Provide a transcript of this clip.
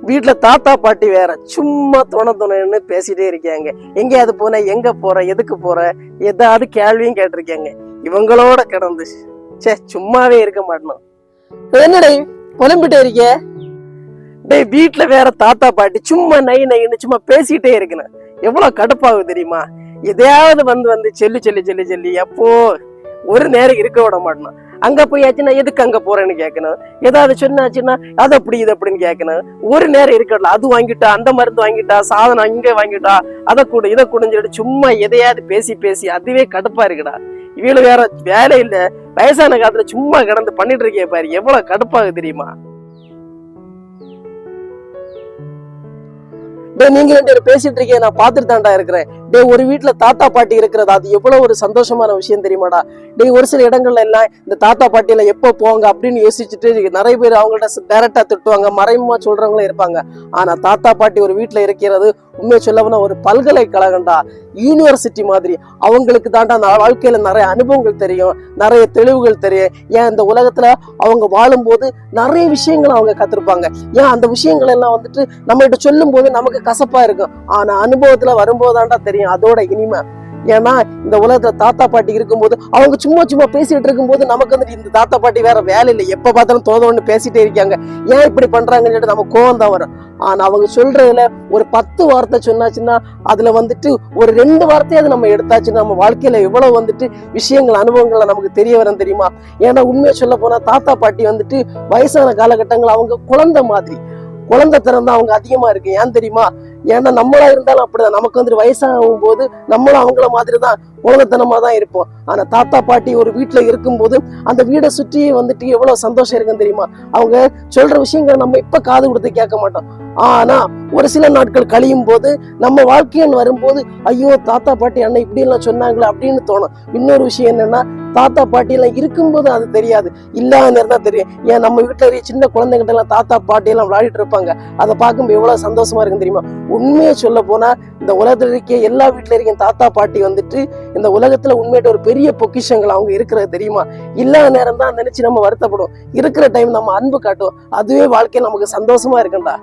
வீட்டுல தாத்தா பாட்டி வேற சும்மா துணைன்னு பேசிட்டே இருக்காங்க. எங்கேயாவது போன, எங்க போற, எதுக்கு போற, ஏதாவது கேள்வியும் கேட்டிருக்காங்க. இவங்களோட கிடந்து சும்மாவே இருக்க மாட்டோம். என்னடே புலம்பிட்டே இருக்க? டேய், வீட்டுல வேற தாத்தா பாட்டி சும்மா நைன்னு சும்மா பேசிட்டே இருக்கணும். எவ்வளவு கடுப்பாகுது தெரியுமா? எதையாவது வந்து சொல்லி சொல்லி சொல்லி சொல்லி அப்போ ஒரு நேரம் இருக்க விட மாட்டோம். அங்க போயாச்சுன்னா எதுக்கு அங்க போறேன்னு கேட்கணும். ஏதாவது சொன்னாச்சுன்னா அது அப்படி இது அப்படின்னு கேட்கணும். ஒரு நேரம் இருக்கல. அது வாங்கிட்டா, அந்த மருந்து வாங்கிட்டா, சாதனம் இங்க வாங்கிட்டா, அதை கூட இதை கூடன்னு சொல்லிட்டு சும்மா எதையாவது பேசி பேசி அதுவே கடுப்பா இருக்குடா. இவளு வேற வேலை இல்ல, வயசான காலத்துல சும்மா கிடந்து பண்ணிட்டு இருக்கே பாரு, எவ்வளவு கடுப்பாகுது தெரியுமா? நீங்க ரெண்டு பேரும் பேசிட்டு இருக்கீங்க, நான் பாத்துட்டு தான்டா இருக்கிறேன். டே, ஒரு வீட்டுல தாத்தா பாட்டி இருக்கிறது அது எவ்வளவு ஒரு சந்தோஷமான விஷயம் தெரியுமாடா? டே, ஒரு சில இடங்கள்ல எல்லாம் இந்த தாத்தா பாட்டியில எப்ப போவாங்க அப்படின்னு யோசிச்சுட்டு நிறைய பேர் அவங்கள்ட்ட டைரக்டா திட்டுவாங்க, மறைமுகமா சொல்றவங்களும் இருப்பாங்க. ஆனா தாத்தா பாட்டி ஒரு வீட்டுல இருக்கிறது உண்மையை சொல்லவுன்னா ஒரு பல்கலைக்கழகம்டா, யூனிவர்சிட்டி மாதிரி. அவங்களுக்கு தாண்டா அந்த வாழ்க்கையில நிறைய அனுபவங்கள் தெரியும், நிறைய தெளிவுகள் தெரியும். ஏன் இந்த உலகத்துல அவங்க வாழும்போது நிறைய விஷயங்கள் அவங்க கத்திருப்பாங்க. ஏன் அந்த விஷயங்கள் எல்லாம் வந்துட்டு நம்ம கிட்ட சொல்லும் போது நமக்கு கசப்பா இருக்கும். ஆனா அனுபவத்துல வரும்போதாண்டா தெரியும் அதோட இனிமை. ஏன்னா இந்த உலகத்துல தாத்தா பாட்டி இருக்கும்போது அவங்க சும்மா சும்மா பேசிட்டு இருக்கும்போது நமக்கு வந்துட்டு இந்த தாத்தா பாட்டி வேற வேலை இல்லை, எப்ப பார்த்தாலும் தோதோன்னு பேசிட்டே இருக்காங்க, ஏன் இப்படி பண்றாங்கன்னு சொல்லிட்டு நம்ம கோவம் தான் வரும். ஆனா அவங்க சொல்றதுல ஒரு 10 வார்த்தை சொன்னாச்சுன்னா அதுல வந்துட்டு ஒரு 2 வார்த்தையாவது நம்ம எடுத்தாச்சுன்னா நம்ம வாழ்க்கையில எவ்வளவு வந்துட்டு விஷயங்கள் அனுபவங்கள்ல நமக்கு தெரிய வரும் தெரியுமா? ஏன்னா உண்மையை சொல்ல போனா தாத்தா பாட்டி வந்துட்டு வயசான காலகட்டங்கள் அவங்க குழந்தை மாதிரி, குழந்தை திறன் தான் அவங்க அதிகமா இருக்கு. ஏன் தெரியுமா? ஏன்னா நம்மளா இருந்தாலும் அப்படிதான், நமக்கு வந்துட்டு வயசாகும் போது நம்மளும் அவங்கள மாதிரிதான் குழந்தைத்தனமா தான் இருப்போம். ஆனா தாத்தா பாட்டி ஒரு வீட்டுல இருக்கும்போது அந்த வீடை சுற்றி வந்துட்டு எவ்வளவு சந்தோஷம் இருக்குன்னு தெரியுமா? அவங்க சொல்ற விஷயங்களை நம்ம இப்ப காது கொடுத்து கேட்க மாட்டோம். ஆனா ஒரு சில நாட்கள் கழியும் போது நம்ம வாழ்க்கைன்னு வரும்போது ஐயோ தாத்தா பாட்டி அண்ணன் இப்படி எல்லாம் சொன்னாங்களே அப்படின்னு தோணும். இன்னொரு விஷயம் என்னன்னா, தாத்தா பாட்டி எல்லாம் இருக்கும்போது அது தெரியாது, இல்லாத நேரம் தான் தெரியும். ஏன் நம்ம வீட்டுல இருக்க சின்ன குழந்தைகிட்ட எல்லாம் தாத்தா பாட்டி எல்லாம் விளையாடிட்டு இருப்பாங்க, அதை பார்க்கும்போது எவ்வளவு சந்தோஷமா இருக்குன்னு தெரியுமா? உண்மையை சொல்ல போனா இந்த உலகத்துல இருக்க எல்லா வீட்டுல இருக்க தாத்தா பாட்டி வந்துட்டு இந்த உலகத்துல உண்மையிட்ட ஒரு பெரிய பொக்கிஷங்கள் அவங்க இருக்கிறது தெரியுமா? இல்லாத நேரம் தான் நினைச்சு நம்ம வருத்தப்படும். இருக்கிற டைம் நம்ம அன்பு காட்டுவோம், அதுவே வாழ்க்கையில நமக்கு சந்தோஷமா இருக்கும்டா.